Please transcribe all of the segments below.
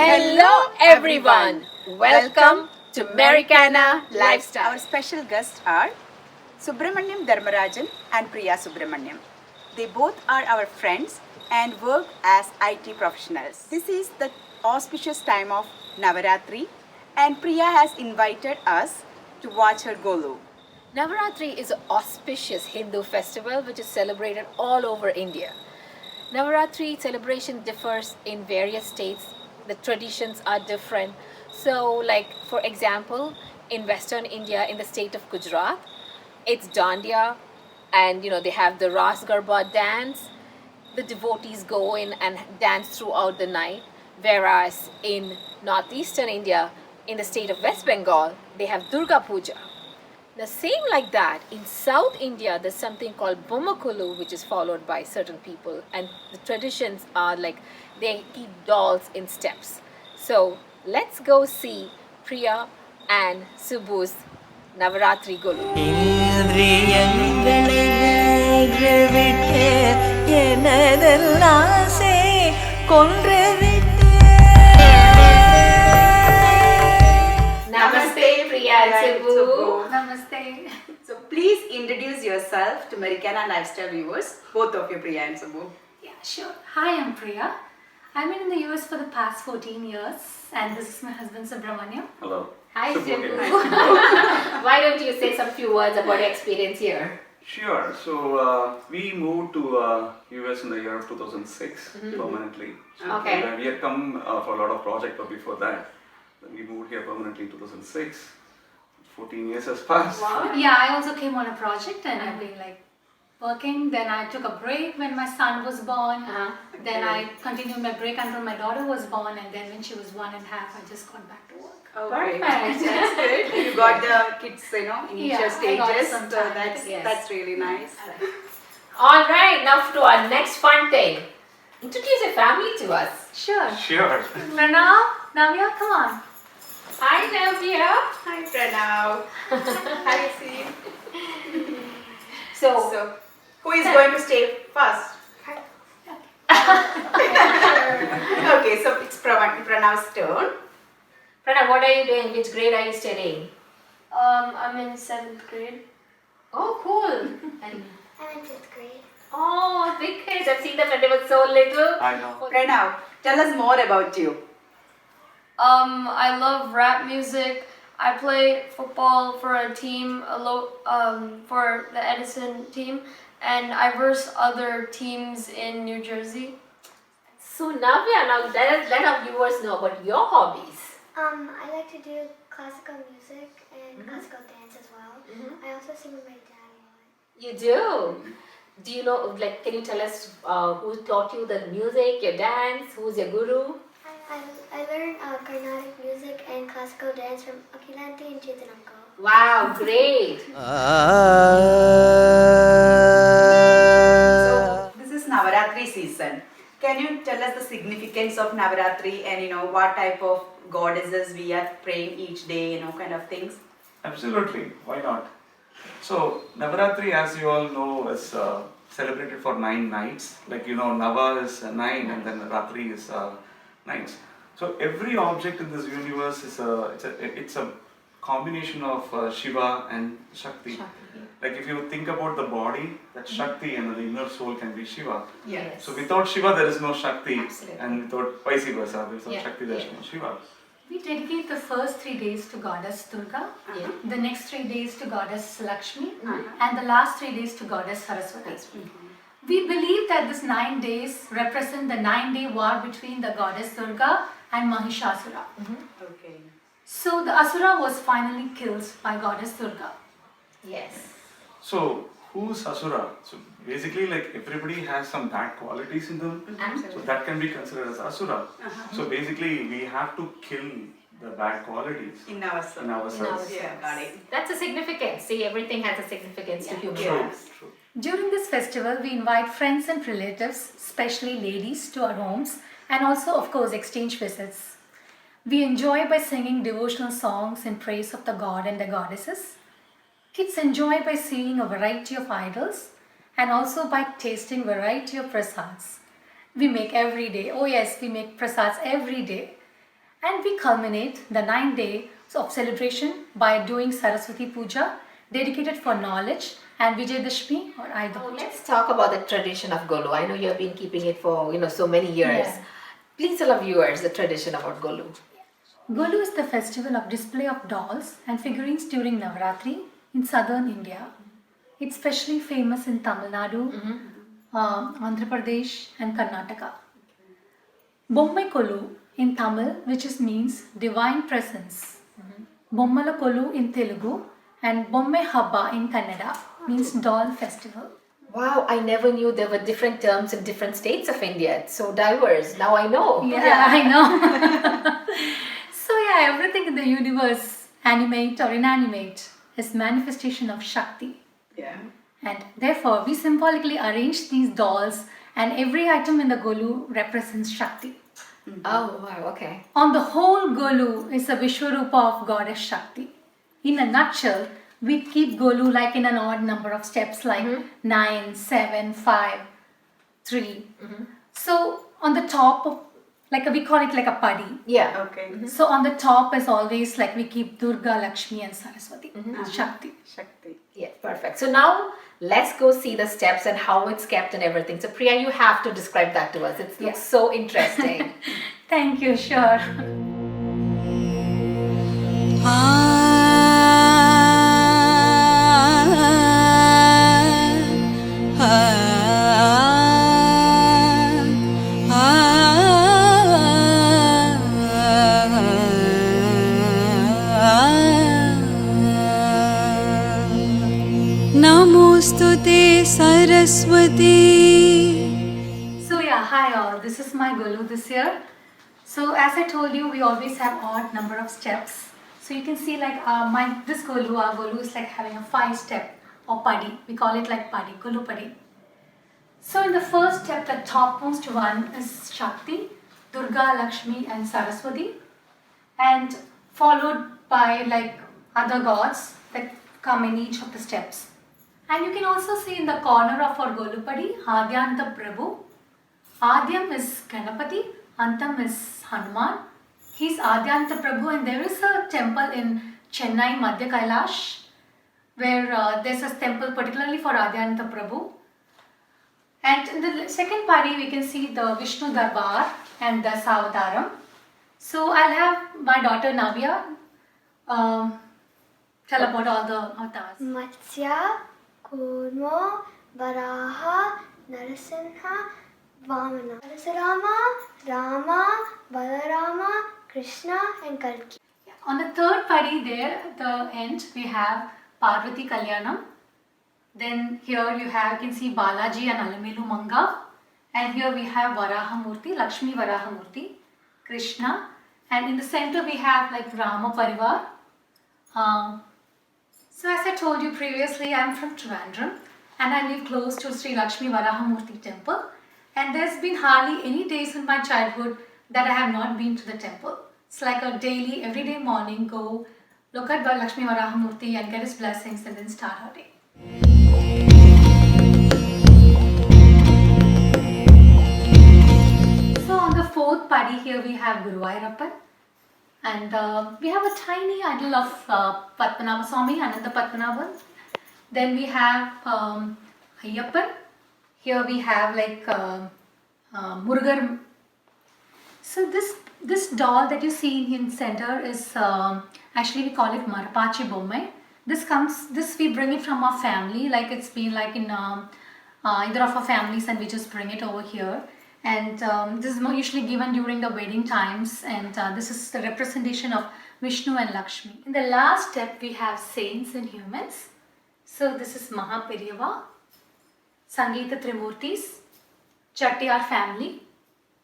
Hello everyone. Welcome to Americana Lifestyle. Our special guests are Subramaniam Dharmarajan and Priya Subramaniam. They both are our friends and work as IT professionals. This is the auspicious time of Navaratri and Priya has invited us to watch her Golu. Navaratri is an auspicious Hindu festival which is celebrated all over India. Navaratri celebration differs in various states. The traditions are different. So, like for example, in Western India, in the state of Gujarat, it's Dandiya, and they have the Ras Garba dance. The devotees go in and dance throughout the night. Whereas in northeastern India, in the state of West Bengal, they have Durga Puja. The same like that, in South India, there's something called Bomakulu, which is followed by certain people. And the traditions are like they keep dolls in steps. So let's go see Priya and Subbu's Navaratri Golu. Namaste, Priya and Subbu. Namaste. So please introduce yourself to Americana Lifestyle viewers, both of you, Priya and Subbu. Yeah, sure. Hi, I'm Priya. I've been in the US for the past 14 years, and this is my husband Subramaniam. Hello. Hi, Subbu Subbu. here. Why don't you say some few words about your experience here? Sure. So we moved to US in the year of 2006 permanently. So Okay. we had come for a lot of projects, but before that, then we moved here permanently in 2006. 14 years has passed. Wow. Yeah, I also came on a project, and I've been working. Then I took a break when my son was born. Then I continued my break until my daughter was born, and then when she was 1.5, I just got back to work. Okay. Perfect. That's good. You got the kids, initial Yeah, I got stages. some So time. that's really nice. All right, now to our next fun thing. Introduce your family to us. Sure. Sure. Pranav, Navya, come on. Hi, Navya. Hi, Pranav. Hi, Steve. So, who is going to stay first? Okay, so it's Pranav's turn. Pranav, what are you doing? Which grade are you studying? I'm in 7th grade. Oh, cool. And I'm in 5th grade. oh, big kids. I've seen them when they were so little. I know. Pranav, tell us more about you. I love rap music. I play football for a team, for the Edison team, and I verse other teams in New Jersey. So, Navya, now let our viewers know about your hobbies. I like to do classical music and classical dance as well. I also sing with my dad a lot. You do? Do you know, can you tell us who taught you the music, your dance? Who's your guru? I learned Carnatic music and classical dance from Akilanti and Chetananko. Wow, great. So, this is Navaratri season. Can you tell us the significance of Navaratri and what type of goddesses we are praying each day, kind of things? Absolutely. Why not? So Navaratri, as you all know, is celebrated for 9 nights. Nava is 9, and then Ratri is nights. So every object in this universe is it's a combination of Shiva and Shakti. If you think about the body, that's Shakti, and the inner soul can be Shiva. Yes. So without Shiva, there is no Shakti, Absolutely. and without vice versa, without Yeah, Shakti, there is yeah. no Shiva. We dedicate the first 3 days to Goddess Durga, Yeah. the next 3 days to Goddess Lakshmi, and the last 3 days to Goddess Saraswati. We believe that this 9 days represent the 9-day war between the Goddess Durga and Mahishasura. Okay. So the Asura was finally killed by Goddess Durga. Yes. So who's Asura? So basically, everybody has some bad qualities in them. So that can be considered as Asura. So basically, we have to kill the bad qualities In ourselves. in ourselves. Yeah, got it. That's a significance. See, everything has a significance to humans. True, true. During this festival, we invite friends and relatives, especially ladies, to our homes and also, of course, exchange visits. We enjoy by singing devotional songs in praise of the god and the goddesses. Kids enjoy by seeing a variety of idols and also by tasting variety of prasads. We make every day. Oh yes, we make prasads every day. And we culminate the 9 days of celebration by doing Saraswati Puja, dedicated for knowledge, and Vijayadashmi or Ayudha Now Puja. let's talk about the tradition of Golu. I know you have been keeping it for so many years. Yeah. Please tell our viewers the tradition about Golu. Golu is the festival of display of dolls and figurines during Navaratri in southern India. It's especially famous in Tamil Nadu, Andhra Pradesh and Karnataka. Bommai Kolu in Tamil, which means divine presence. Bommala Kolu in Telugu and Bommai Habba in Kannada means doll festival. Wow, I never knew there were different terms in different states of India. It's so diverse. Now I know. Yeah, I know. So yeah, everything in the universe, animate or inanimate, is manifestation of Shakti. Yeah. And therefore, we symbolically arrange these dolls and every item in the Golu represents Shakti. Oh, wow, okay. On the whole, Golu is a Vishwarupa of Goddess Shakti. In a nutshell, we keep Golu like in an odd number of steps like 9, 7, 5, 3. So on the top of, we call it like a padi. Yeah. Okay. So on the top is always like we keep Durga, Lakshmi and Saraswati, Shakti. Shakti. Yeah, perfect. So now let's go see the steps and how it's kept and everything. So Priya, you have to describe that to us. It looks so interesting. Thank you, sure. नमोस्तुते Saraswati. So yeah, hi all. This is my Golu this year. So as I told you, we always have odd number of steps. So you can see like this Golu, our Golu is like having a 5-step or padi. We call it like padi, Golu padi. So in the first step, the topmost one is Shakti, Durga, Lakshmi and Saraswati, and followed by like other gods that come in each of the steps. And you can also see in the corner of our Golupadi, Adyanta Prabhu. Adyam is Ganapati, Antam is Hanuman. He's Adyanta Prabhu, and there is a temple in Chennai, Madhya Kailash, where there's a temple particularly for Adyanta Prabhu. And in the second padi, we can see the Vishnu Darbar and the Savadaram. So I'll have my daughter Navya tell about all the avatars. Matsya, Kurma, Varaha, Narasimha, Vamana. Parasurama, Rama, Balarama, Krishna and Kalki. On the third padi there, at the end, we have Parvati Kalyanam. Then here you can see Balaji and Alamelu Manga. And here we have Varahamurti, Lakshmi Varahamurti, Krishna. And in the center we have like Rama Parivar. So as I told you previously, I am from Trivandrum and I live close to Sri Lakshmi Varahamurti temple. And there's been hardly any days in my childhood that I have not been to the temple. It's like a daily, everyday morning, go look at Lakshmi Varahamurti and get his blessings and then start our day. So on the fourth padi here we have Guruvayurappan. And we have a tiny idol of Padmanabha Swami, Ananda Padmanabhan. Then we have Ayyappan. Here we have like Murugar. So this doll that you see in center is actually we call it Marapachi Bommai. This we bring it from our family, like it's been like in either of our families, and we just bring it over here. And this is usually given during the wedding times, and this is the representation of Vishnu and Lakshmi. In the last step, we have saints and humans. So this is Mahaperiva, Sangeeta Trimurtis, Chattiar family,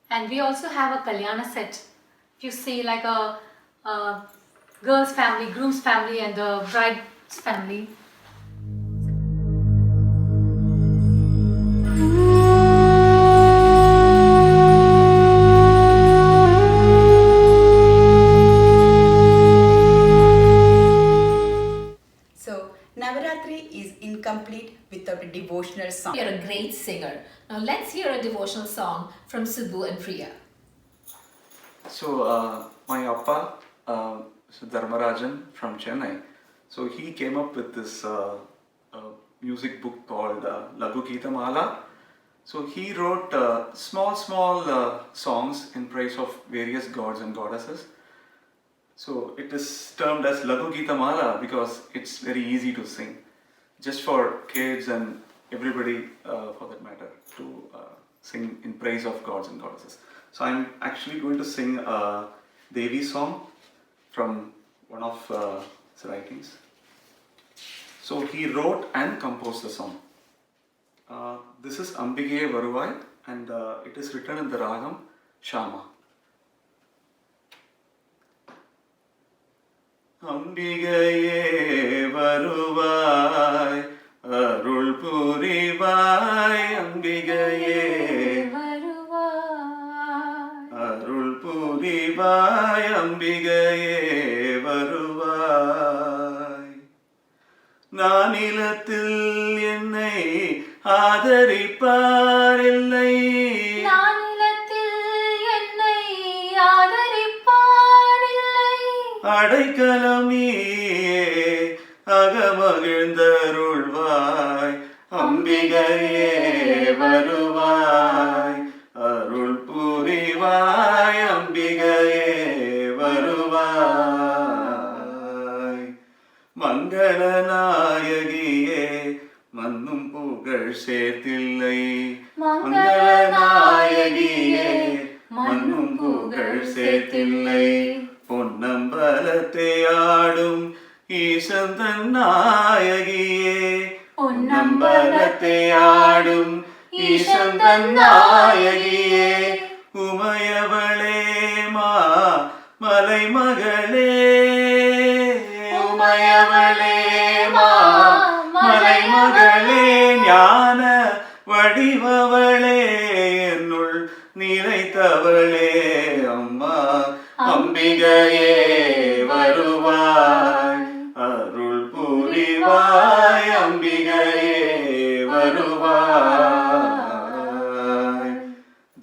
and we also have a Kalyana set. If you see like a girl's family, groom's family and the bride's family. Navaratri is incomplete without a devotional song. You're a great singer. Now let's hear a devotional song from Sidhu and Priya. So my appa, Mr. Dharmarajan from Chennai, so he came up with this music book called Lagu Geeta Mala. So he wrote small songs in praise of various gods and goddesses. So it is termed as Lagu Geeta Mala because it's very easy to sing, just for kids and everybody for that matter, to sing in praise of gods and goddesses. So I'm actually going to sing a Devi song from one of his writings. So he wrote and composed the song. This is Ambige Varuvai, and it is written in the ragam Shama. Ambigaye Varuvai, Arul Purivai, Ambigaye Varuvai, Arul Purivai, Ambigaye Varuvai. நானிலத்தில் என்னை ஆதரிப்பாரில்லை, நானிலத்தில் என்னை ஆதரிப்பாரில்லை, அடைக்கலம் நீயே அகமகிழ்ந்தருள்வாய், அம்பிகையே வருவாய், அருள் புரிவாய், அம்பிகையே வருவாய். மங்களநாயகியே மன்னும் புகழ் சேர்த்தில்லை, மங்களநாயகியே மன்னும் புகழ் சேர்த்தில்லை, பொன்னம்பலத்தை ஆடும் ஈசந்தன் நாயகியே, பொன்னம்பலத்தை ஆடும் ஈசந்தன் நாயகியே, உமையவளே மா மலைமகளே, உமையவளே மா மலைமகளே, ஞான வடிவவளே, என்னுள் நிறைத்தவளே, அம்மா அம்பிகையே வருவாய், அருள் புரிவாய், அம்பிகையே வருவாய்.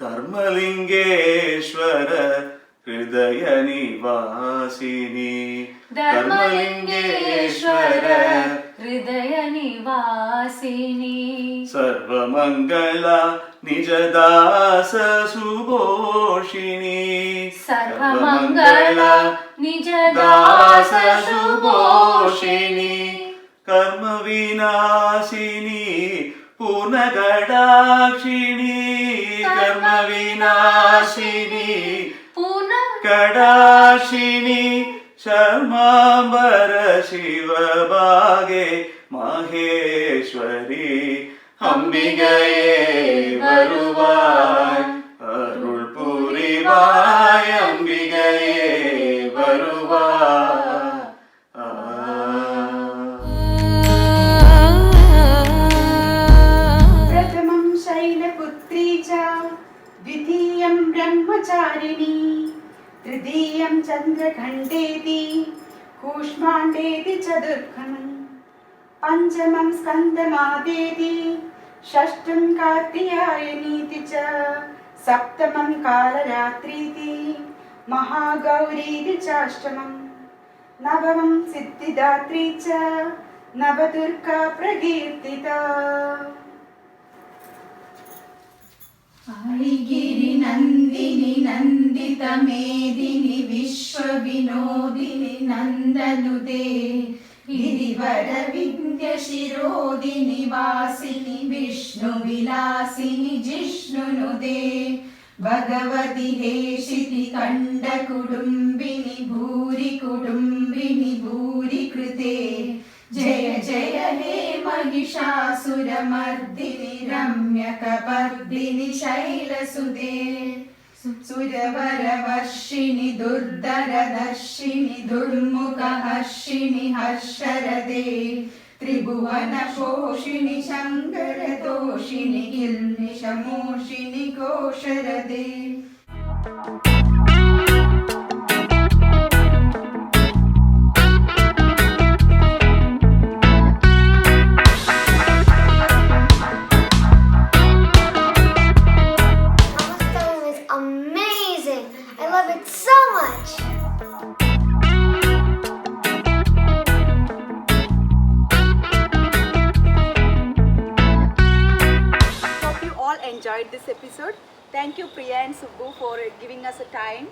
தர்மலிங்கேஸ்வர ஹிருதய நிவாசினி, தர்மலிங்கேஸ்வர ஹிருதய நிவாசினி, சர்வமங்களா நிஜதாச சுபோஷிணி, சர்வமங்களா நிஜதாச சுபோஷிணி, கர்ம விநாசினி பூர்ணகடாட்சிணி, கர்ம விநாசினி கடாட்சிணி, சர்மாம்பர சிவபாகே மகேஸ்வரி, அம்பிகையே வருவாய், அருள் புரிவாய், அம்பிகையே வருவாய். प्रथमं शैलपुत्री च द्वितीयं ब्रह्मचारिणी, तृतीयं चन्द्रघण्टेति कूष्माण्डेति चतुर्थं, पञ्चमं स्कन्दमादेति, षष्ठं कार्तियायनीति च, सप्तमं कालरात्रीति, महागौरीति चाष्टमं, नवमं सिद्धिदात्री च, नवदुर्गा प्रकीर्तिता. ऐगिरि नन्दिनि नन्दित मेदिनि विश्वविनोदिनि नन्दनुते, गिरिवर विन्द्य शिरोदिनि वासिनि विष्णुविलासिनि जिष्णुनुते, भगवति हेशिति कण्ड कुटुम्बिनि भूरि कुटुम्बिनि भूरि कृते, जय जय हे Mahishasuramardini रम्यकपर्दिनि शैलसुते, सुरवरवर्षिणि दुर्धरदर्शिनि दुर्मुखहर्षिणि हर्षरदे, त्रिभुवनपोषिणि शङ्करतोषिणि किल्मिषमोषिणि कोशरदे. Namaskaram is amazing. I love it so much. Thank you, Priya and Subbu, for giving us a time,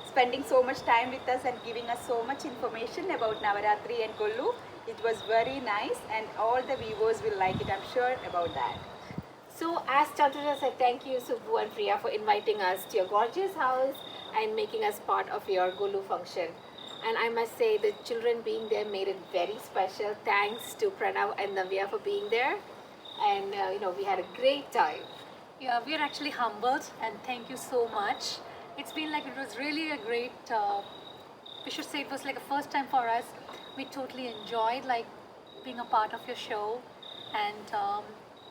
spending so much time with us and giving us so much information about Navaratri and Gollu. It was very nice and all the viewers will like it, I'm sure about that. So as Chandraja said, thank you Subbu and Priya for inviting us to your gorgeous house and making us part of your Gollu function. And I must say the children being there made it very special. Thanks to Pranav and Navya for being there. And we had a great time. Yeah, we are actually humbled and thank you so much. It's been like, it was really a great, we should say it was like a first time for us. We totally enjoyed like being a part of your show, and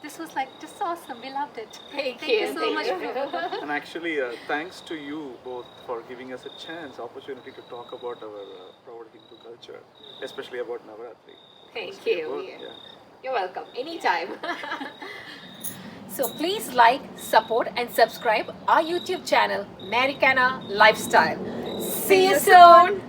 this was like just awesome. We loved it. Thank you so thank much. you. And actually, thanks to you both for giving us a opportunity to talk about our proud Hindu culture, especially about Navaratri. Thank You you. both, Yeah. yeah. You're welcome. Anytime. So please like, support and subscribe our YouTube channel, Narikana Lifestyle. See you soon.